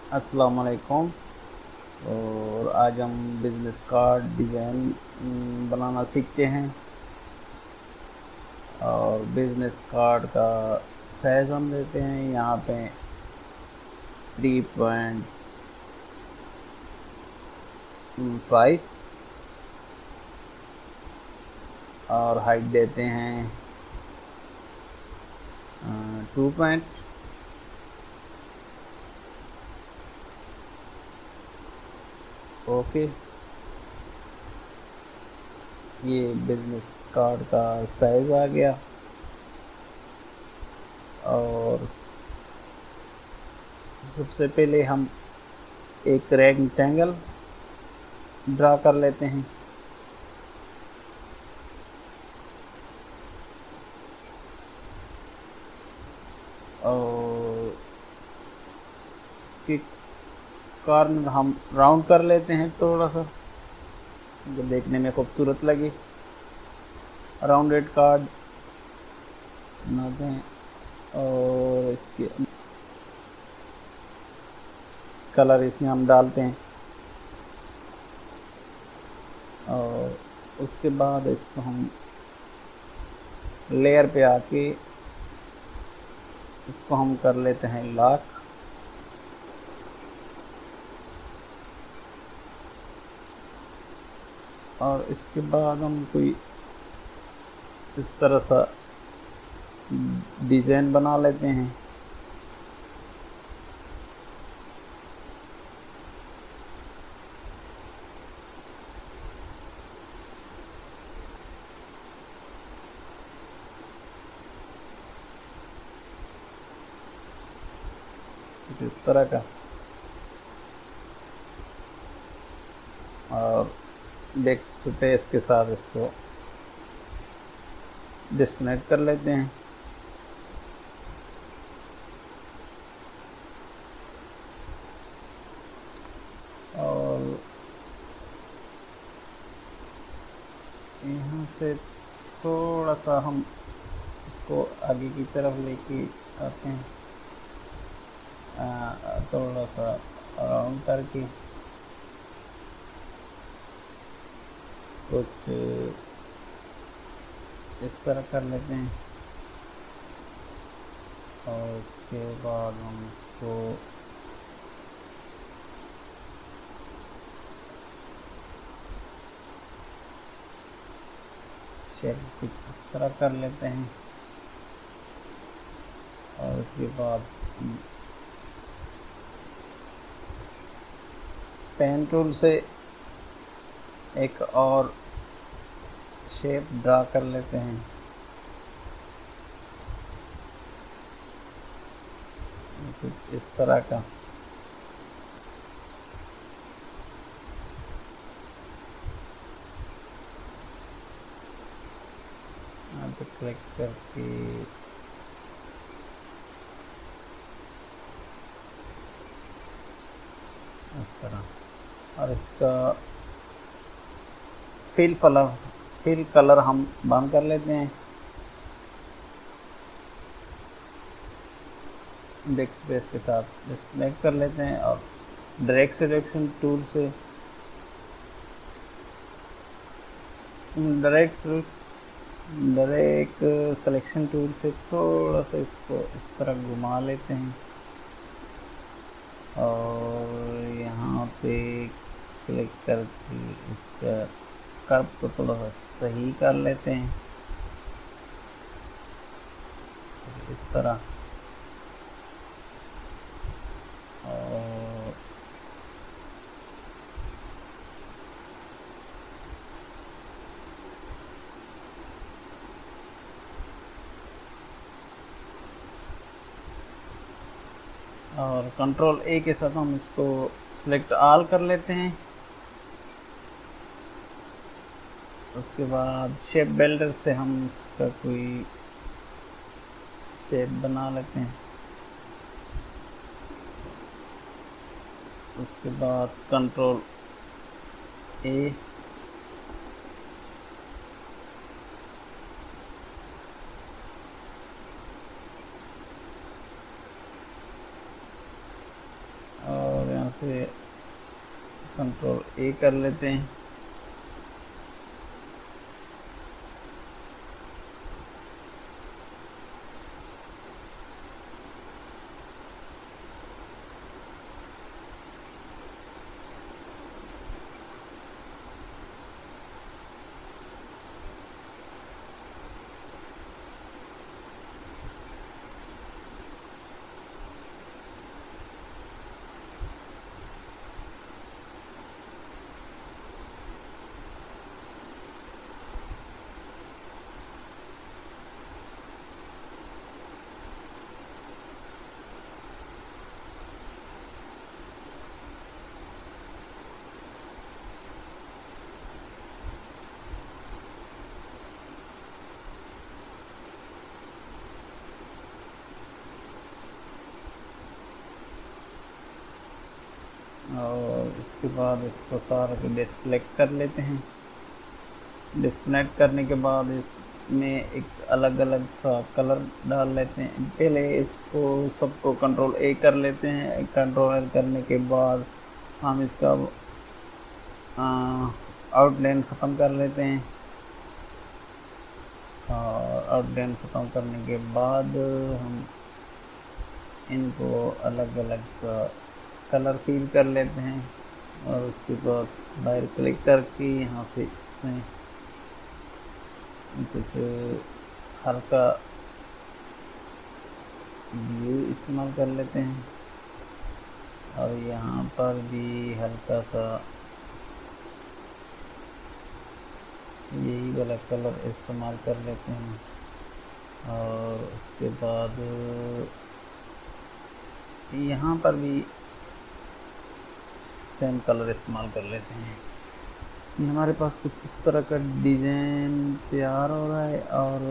अस्सलाम वालेकुम। और आज हम बिज़नेस कार्ड डिज़ाइन बनाना सीखते हैं। और बिज़नेस कार्ड का साइज़ हम देते हैं यहाँ पे 3.5 और हाइट देते हैं 2 पॉइंट। ओके, ये बिज़नेस कार्ड का साइज़ आ गया। और सबसे पहले हम एक रेक्टेंगल ड्रा कर लेते हैं। और इसके कॉर्नर हम राउंड कर लेते हैं थोड़ा सा, जो देखने में खूबसूरत लगे। राउंडेड कार्ड बनाते हैं और इसके कलर इसमें हम डालते हैं। और उसके बाद इसको हम लेयर पे आके इसको हम कर लेते हैं लॉक। और इसके बाद हम कोई इस तरह सा डिज़ाइन बना लेते हैं। कुछ इस तरह का। और डेस्क स्पेस के साथ इसको डिस्कनेक्ट कर लेते हैं। और यहाँ से थोड़ा सा हम इसको आगे की तरफ लेके आते हैं, थोड़ा सा राउंड करके कुछ इस तरह कर लेते हैं। और उसके बाद हम इसको शेप कुछ इस तरह कर लेते हैं। और उसके बाद पेन टूल से एक और शेप ड्रा कर लेते हैं। कुछ इस तरह का। यहाँ पे क्लिक करके इस तरह। और इसका फिल कलर हम बंद कर लेते हैं। डेस्क स्पेस के साथ डिस्कनेक्ट कर लेते हैं और डायरेक्ट सिलेक्शन टूल से डायरेक्ट सिलेक्शन टूल से थोड़ा सा इसको इस तरह घुमा लेते हैं। और यहाँ पे क्लिक करके इसका कर्व को थोड़ा सा सही कर लेते हैं इस तरह। और कंट्रोल ए के साथ हम इसको सिलेक्ट ऑल कर लेते हैं। उसके बाद शेप बिल्डर से हम इसका कोई शेप बना लेते हैं। उसके बाद कंट्रोल ए और से कंट्रोल ए कर लेते हैं। और इसके बाद इसको सारा को डिस्कनेक्ट कर लेते हैं। डिस्कनेक्ट करने के बाद इसमें एक अलग अलग सा कलर डाल लेते हैं। पहले इसको सबको कंट्रोल ए कर लेते हैं। कंट्रोल ए करने के बाद हम इसका आउटलाइन ख़त्म कर लेते हैं। और आउटलाइन ख़त्म करने के बाद हम इनको अलग अलग सा कलर फील कर लेते हैं। और उसके बाद बाहर क्लिक करके यहाँ से इसमें कुछ हल्का ब्लू इस्तेमाल कर लेते हैं। और यहाँ पर भी हल्का सा यही वाला कलर इस्तेमाल कर लेते हैं। और उसके बाद यहाँ पर भी सेम कलर इस्तेमाल कर लेते हैं। ये हमारे पास कुछ इस तरह का डिज़ाइन तैयार हो रहा है। और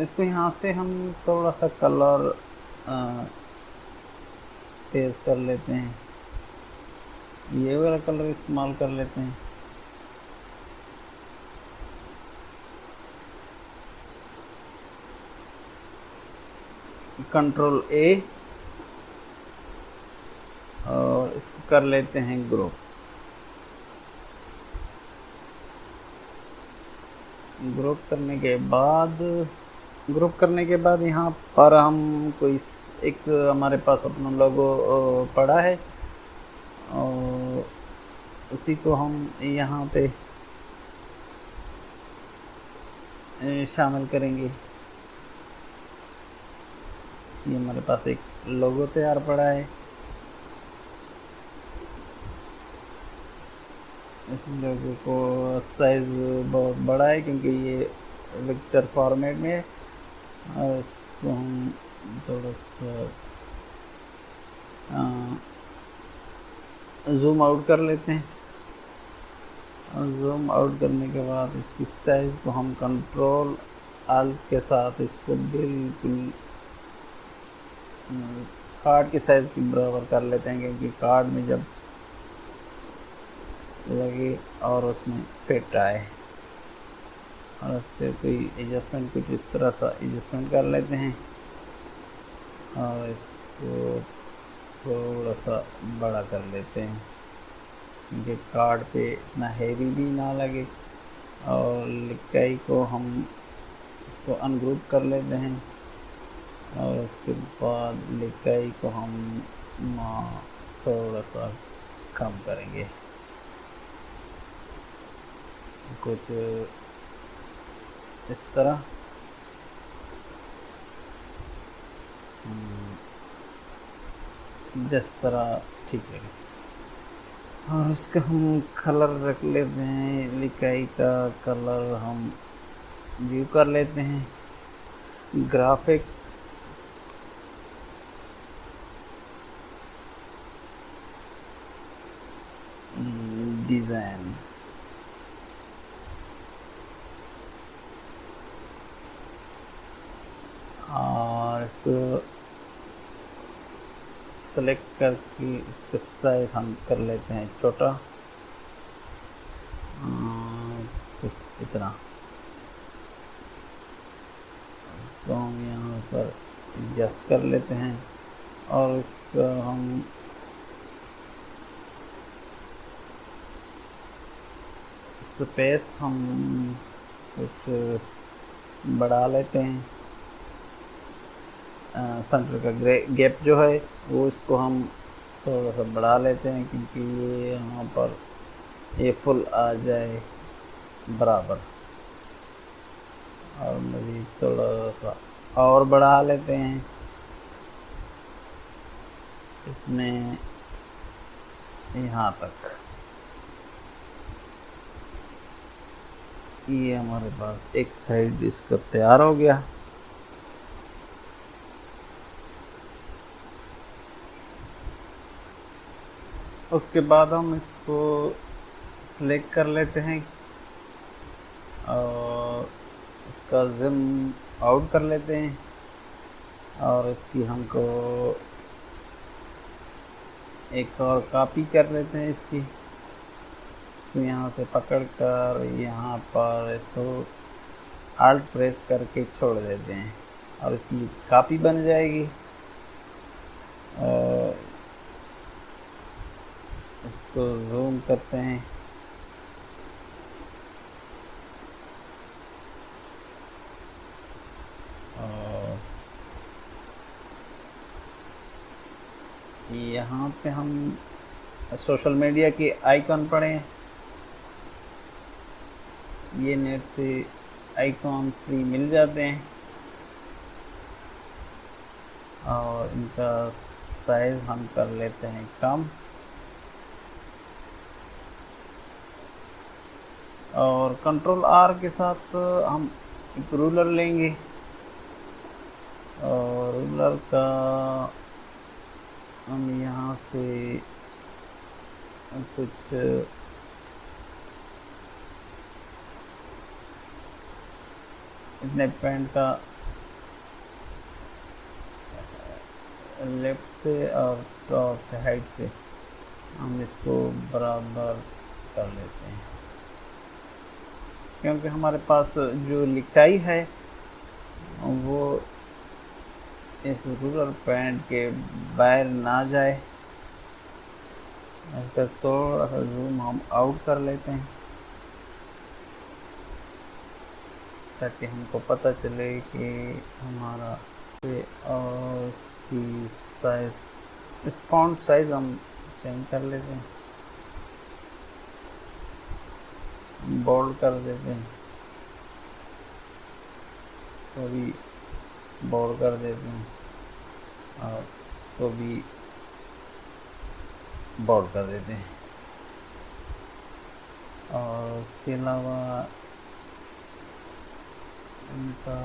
इसको यहाँ से हम थोड़ा सा कलर तेज़ कर लेते हैं। ये वाला कलर इस्तेमाल कर लेते हैं। कंट्रोल ए और इसको कर लेते हैं ग्रुप। ग्रुप करने के बाद यहाँ पर हम कोई एक हमारे पास अपना लोगो पड़ा है और उसी को हम यहाँ पे शामिल करेंगे। ये हमारे पास एक लोगो तैयार पड़ा है। इस लोगो को साइज़ बहुत बड़ा है क्योंकि ये वेक्टर फॉर्मेट में है। और इसको हम थोड़ा सा ज़ूम आउट कर लेते हैं। और ज़ूम आउट करने के बाद इसकी साइज़ को हम कंट्रोल ऑल्ट के साथ इसको बिल्कुल कार्ड की साइज़ के बराबर कर लेते हैं, क्योंकि कार्ड में जब लगे और उसमें फिट आए। और उससे कोई एडजस्टमेंट कुछ इस तरह सा एडजस्टमेंट कर लेते हैं। और इसको थोड़ा सा बड़ा कर लेते हैं क्योंकि कार्ड पे इतना हैवी भी ना लगे। और लिकाई को हम इसको अनग्रुप कर लेते हैं। और उसके बाद लिकाई को हम थोड़ा सा कम करेंगे, कुछ इस तरह। जिस तरह ठीक लगे। और उसका हम कलर रख लेते हैं। लिकाई का कलर हम व्यू कर लेते हैं। ग्राफिक डिज़ाइन और इसको सेलेक्ट करके इसका साइज हम कर लेते हैं छोटा, कुछ इतना। इसको हम यहाँ पर एडजस्ट कर लेते हैं। और इसका हम स्पेस हम कुछ बढ़ा लेते हैं। सेंटर का गैप जो है वो इसको हम थोड़ा सा बढ़ा लेते हैं, क्योंकि ये यहाँ पर ये फुल आ जाए बराबर। और मज़ीद थोड़ा सा और बढ़ा लेते हैं इसमें यहाँ तक। ये हमारे पास एक साइड इसका तैयार हो गया। उसके बाद हम इसको सिलेक्ट कर लेते हैं और इसका ज़ूम आउट कर लेते हैं, और इसकी हमको एक और कॉपी कर लेते हैं इसकी। तो यहाँ से पकड़ कर यहाँ पर इसको आल्ट प्रेस करके छोड़ देते हैं और इसकी कॉपी बन जाएगी। और इसको जूम करते हैं। और यहाँ पे हम सोशल मीडिया के आइकॉन पढ़ें, ये नेट से आइकॉन फ्री मिल जाते हैं और इनका साइज हम कर लेते हैं कम। और कंट्रोल आर के साथ हम एक रूलर लेंगे और रूलर का हम यहाँ से कुछ इतने पेंट का लेफ्ट से और टॉप से हाइट से हम इसको बराबर कर लेते हैं, क्योंकि हमारे पास जो लिखाई है वो इस रूलर पेंट के बाहर ना जाए। इसका थोड़ा सा जूम हम आउट कर लेते हैं ताकि हमको पता चले कि हमारा और इसकी साइज, इस फॉन्ट साइज हम चेंज कर लेते हैं, बोल्ड कर देते हैं, तो भी बोल्ड कर देते हैं और तो भी बोल्ड कर देते हैं। और उसके अलावा इनका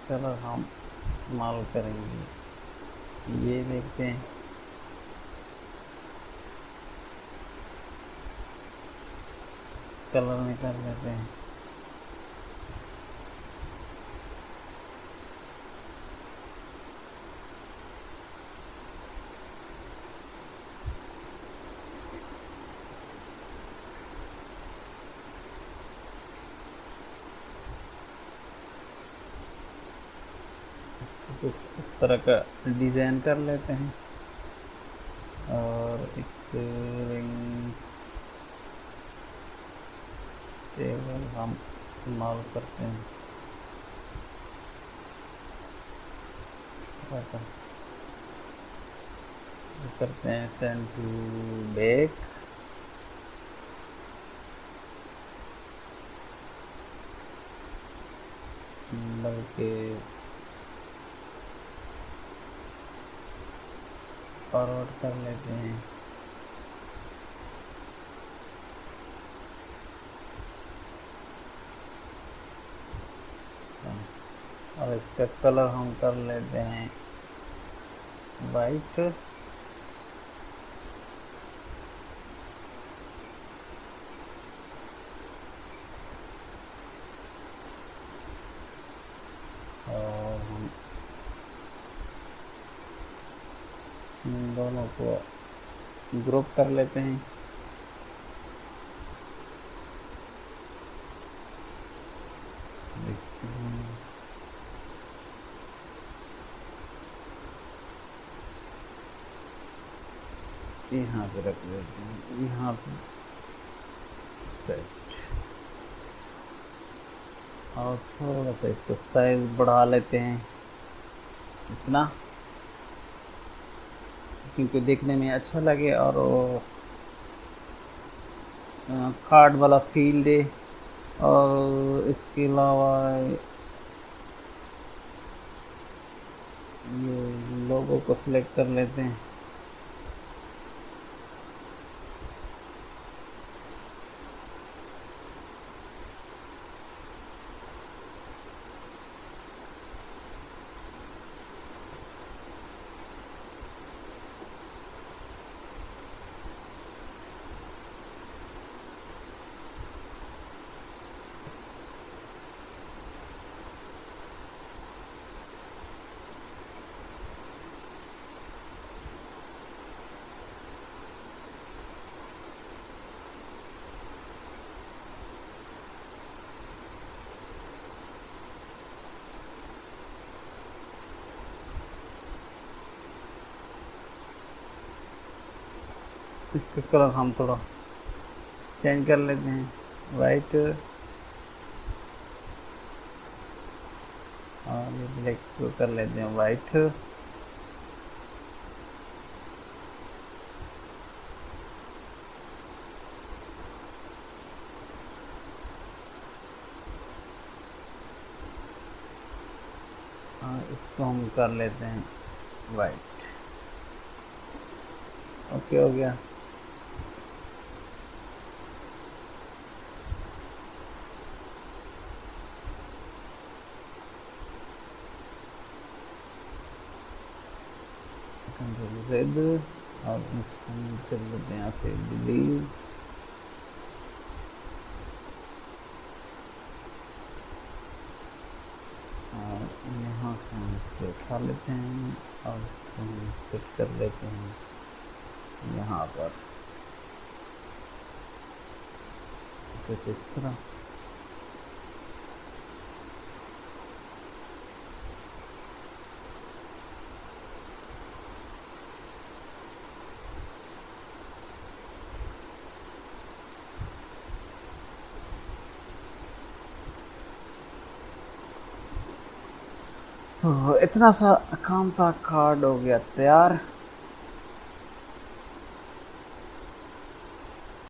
कलर हम इस्तेमाल करेंगे, ये देखते हैं। कलर में कर लेते हैं। कुछ इस तरह का डिज़ाइन कर लेते हैं और एक रिंग टेबल हम इस्तेमाल करते हैं। ऐसा करते हैं सेंड टू बैक, बल्कि फॉरवर्ड कर लेते हैं। और इसका कलर हम कर लेते हैं वाइट। और हम इन दोनों को ग्रुप कर लेते हैं। देखते हैं, यहाँ पे रख देते हैं, यहाँ पे सेट। और थोड़ा सा इसका साइज बढ़ा लेते हैं इतना, क्योंकि देखने में अच्छा लगे और वो कार्ड वाला फील दे। और इसके अलावा ये लोगो को सिलेक्ट कर लेते हैं। इसका कलर हम थोड़ा चेंज कर लेते हैं, वाइट और ये ब्लैक को कर लेते हैं वाइट। और इसको हम कर लेते हैं वाइट। ओके हो गया। कंट्रोल Z और इसको कर लेते हैं यहाँ से डिलीट। और यहाँ से हम इसको उठा लेते हैं और इसको हम सेट कर लेते हैं यहाँ पर कुछ इस तरह। तो इतना सा काम था, कार्ड हो गया तैयार।